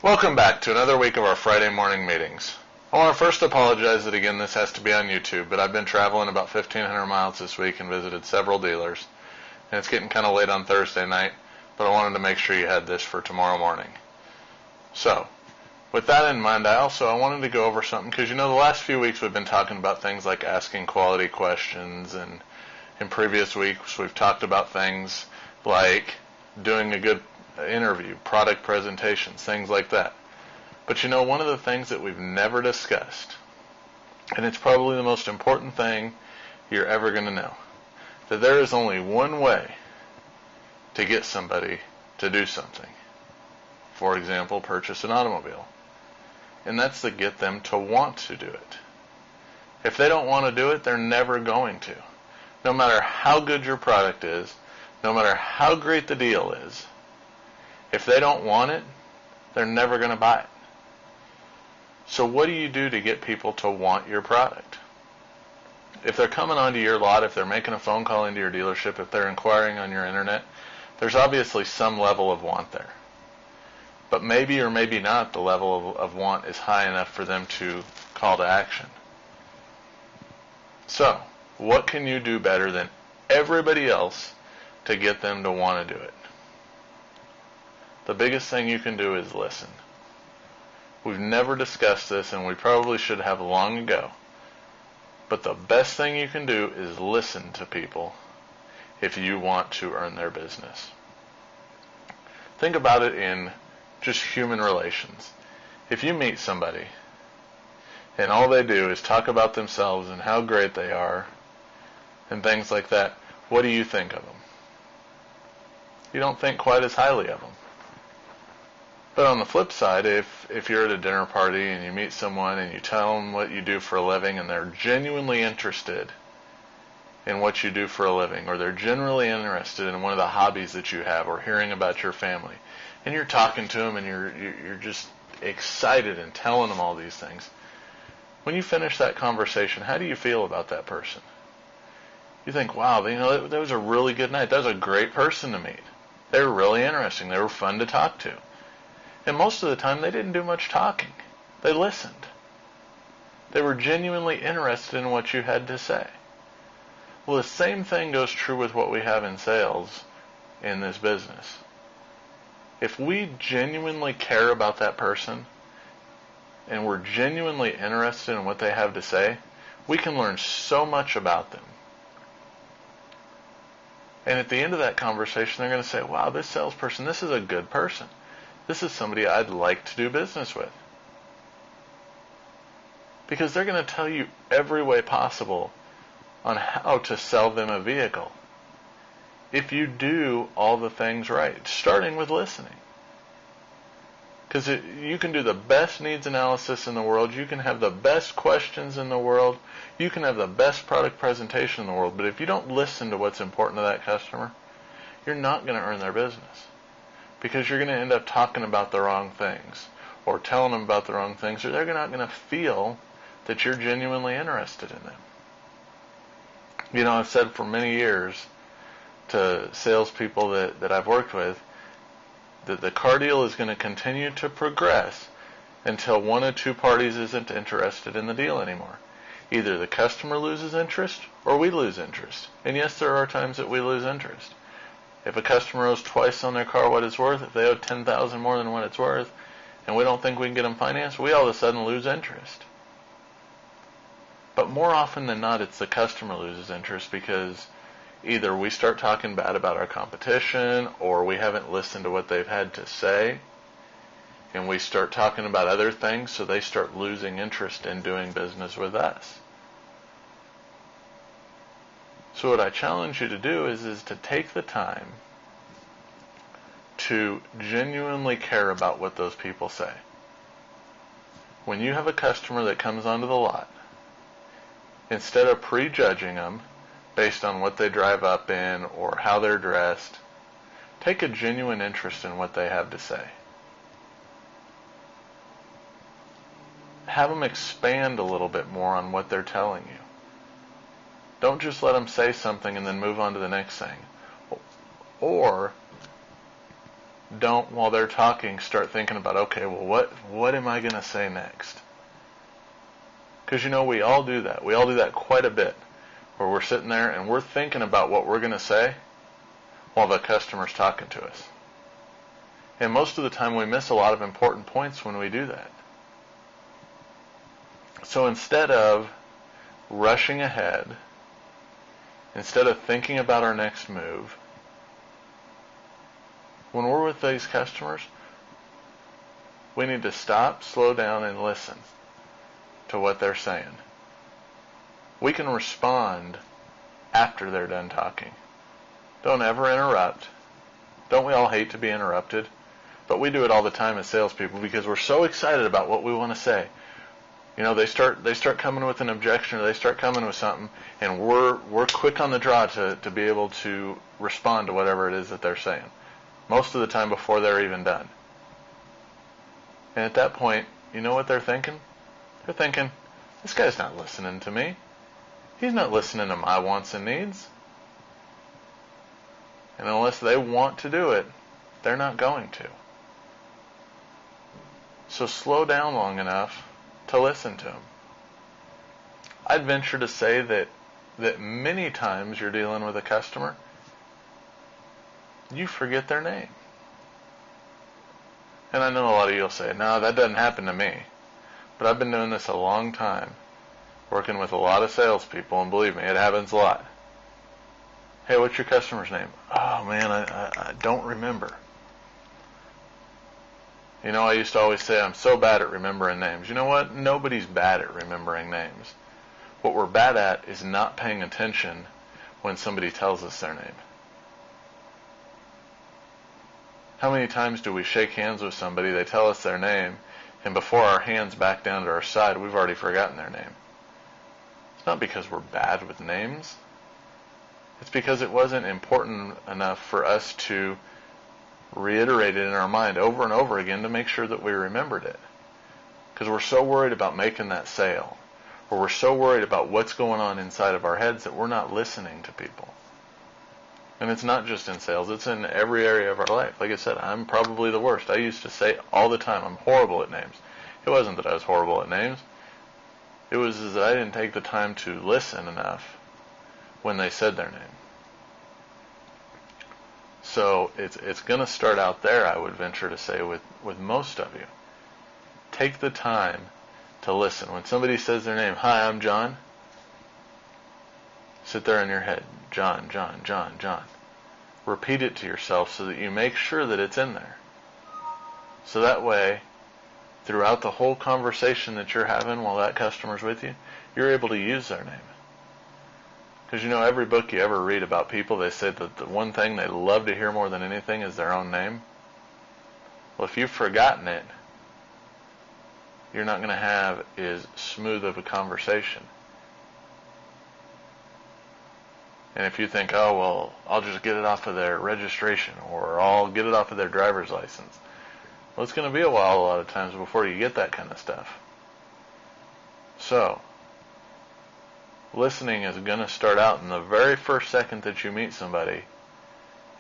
Welcome back to another week of our Friday morning meetings. I want to first apologize that again this has to be on YouTube, but I've been traveling about 1,500 miles this week and visited several dealers, and it's getting kind of late on Thursday night, but I wanted to make sure you had this for tomorrow morning. So, with that in mind, I wanted to go over something, because the last few weeks we've been talking about things like asking quality questions, and in previous weeks we've talked about things like doing a good interview, product presentations, things like that. But one of the things that we've never discussed, and it's probably the most important thing you're ever going to know, that there is only one way to get somebody to do something. For example, purchase an automobile. And that's to get them to want to do it. If they don't want to do it, they're never going to. No matter how good your product is, no matter how great the deal is, if they don't want it, they're never going to buy it. So what do you do to get people to want your product? If they're coming onto your lot, if they're making a phone call into your dealership, if they're inquiring on your internet, there's obviously some level of want there. But maybe or maybe not the level of want is high enough for them to call to action. So, what can you do better than everybody else to get them to want to do it? The biggest thing you can do is listen. We've never discussed this, and we probably should have long ago. But the best thing you can do is listen to people if you want to earn their business. Think about it in just human relations. If you meet somebody and all they do is talk about themselves and how great they are and things like that, what do you think of them? You don't think quite as highly of them. But on the flip side, if you're at a dinner party and you meet someone and you tell them what you do for a living and they're genuinely interested in what you do for a living, or they're genuinely interested in one of the hobbies that you have, or hearing about your family, and you're talking to them and you're just excited and telling them all these things, when you finish that conversation, how do you feel about that person? You think, wow, that was a really good night. That was a great person to meet. They were really interesting. They were fun to talk to. And most of the time, they didn't do much talking. They listened. They were genuinely interested in what you had to say. Well, the same thing goes true with what we have in sales in this business. If we genuinely care about that person and we're genuinely interested in what they have to say, we can learn so much about them. And at the end of that conversation, they're going to say, wow, this salesperson, this is a good person. This is somebody I'd like to do business with. Because they're going to tell you every way possible on how to sell them a vehicle. If you do all the things right, starting with listening. Because you can do the best needs analysis in the world, you can have the best questions in the world, you can have the best product presentation in the world, but if you don't listen to what's important to that customer, you're not going to earn their business. Because you're going to end up talking about the wrong things, or telling them about the wrong things, or they're not going to feel that you're genuinely interested in them. I've said for many years to salespeople that I've worked with that the car deal is going to continue to progress until one of two parties isn't interested in the deal anymore. Either the customer loses interest or we lose interest. And yes, there are times that we lose interest. If a customer owes twice on their car what it's worth, if they owe $10,000 more than what it's worth, and we don't think we can get them financed, we all of a sudden lose interest. But more often than not, it's the customer loses interest because either we start talking bad about our competition, or we haven't listened to what they've had to say, and we start talking about other things, so they start losing interest in doing business with us. So what I challenge you to do is to take the time to genuinely care about what those people say. When you have a customer that comes onto the lot, instead of prejudging them based on what they drive up in or how they're dressed, take a genuine interest in what they have to say. Have them expand a little bit more on what they're telling you. Don't just let them say something and then move on to the next thing. Or Don't, while they're talking, start thinking about, okay, well, what am I going to say next? Because, we all do that. We all do that quite a bit, where we're sitting there and we're thinking about what we're going to say while the customer's talking to us. And most of the time we miss a lot of important points when we do that. So instead of rushing ahead, instead of thinking about our next move, when we're with these customers, we need to stop, slow down, and listen to what they're saying. We can respond after they're done talking. Don't ever interrupt. Don't we all hate to be interrupted? But we do it all the time as salespeople because we're so excited about what we want to say. They start coming with an objection, or they start coming with something, and we're quick on the draw to be able to respond to whatever it is that they're saying. Most of the time before they're even done. And at that point, you know what they're thinking? They're thinking, this guy's not listening to me. He's not listening to my wants and needs. And unless they want to do it, they're not going to. So slow down long enough to listen to them. I'd venture to say that many times you're dealing with a customer, you forget their name. And I know a lot of you will say, no, that doesn't happen to me. But I've been doing this a long time, working with a lot of salespeople, and believe me, it happens a lot. Hey, what's your customer's name? Oh, man, I don't remember. I used to always say I'm so bad at remembering names. You know what? Nobody's bad at remembering names. What we're bad at is not paying attention when somebody tells us their name. How many times do we shake hands with somebody, they tell us their name, and before our hands back down to our side, we've already forgotten their name? It's not because we're bad with names. It's because it wasn't important enough for us to reiterate it in our mind over and over again to make sure that we remembered it. Because we're so worried about making that sale, or we're so worried about what's going on inside of our heads that we're not listening to people. And it's not just in sales, it's in every area of our life. Like I said, I'm probably the worst. I used to say all the time, I'm horrible at names. It wasn't that I was horrible at names. It was that I didn't take the time to listen enough when they said their name. So it's going to start out there, I would venture to say, with most of you. Take the time to listen. When somebody says their name, hi, I'm John, sit there in your head, John, John, John, John. Repeat it to yourself so that you make sure that it's in there. So that way, throughout the whole conversation that you're having while that customer's with you, you're able to use their name. Because every book you ever read about people, they say that the one thing they love to hear more than anything is their own name. Well, if you've forgotten it, you're not going to have as smooth of a conversation. And if you think, oh, well, I'll just get it off of their registration, or I'll get it off of their driver's license. Well, it's going to be a while a lot of times before you get that kind of stuff. So, listening is going to start out in the very first second that you meet somebody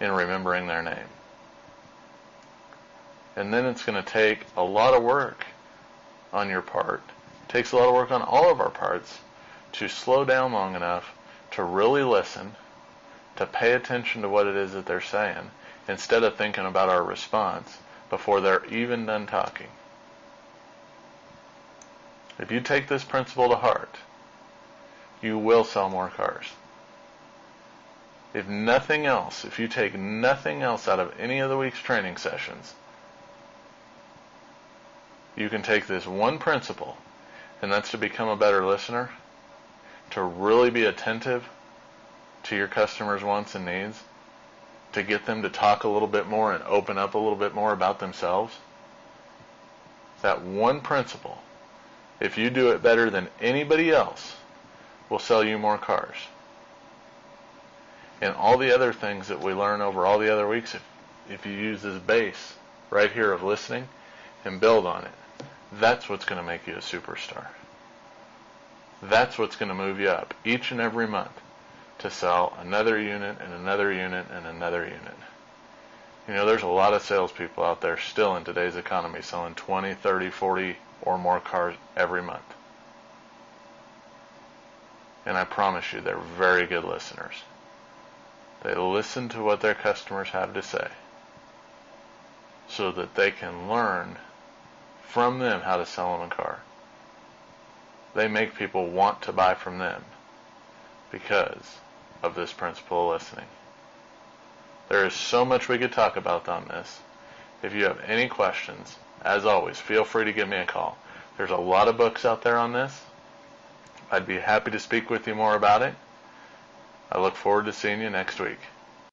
in remembering their name. And then it's going to take a lot of work on your part. It takes a lot of work on all of our parts to slow down long enough to really listen, to pay attention to what it is that they're saying, instead of thinking about our response before they're even done talking. If you take this principle to heart, you will sell more cars. If nothing else, if you take nothing else out of any of the week's training sessions, you can take this one principle, and that's to become a better listener, to really be attentive to your customers' wants and needs, to get them to talk a little bit more and open up a little bit more about themselves. That one principle, if you do it better than anybody else, will sell you more cars. And all the other things that we learn over all the other weeks, if you use this base right here of listening and build on it, that's what's going to make you a superstar. That's what's going to move you up each and every month to sell another unit and another unit and another unit. You know, there's a lot of salespeople out there still in today's economy selling 20, 30, 40 or more cars every month. And I promise you, they're very good listeners. They listen to what their customers have to say so that they can learn from them how to sell them a car. They make people want to buy from them because of this principle of listening. There is so much we could talk about on this. If you have any questions, as always, feel free to give me a call. There's a lot of books out there on this. I'd be happy to speak with you more about it. I look forward to seeing you next week.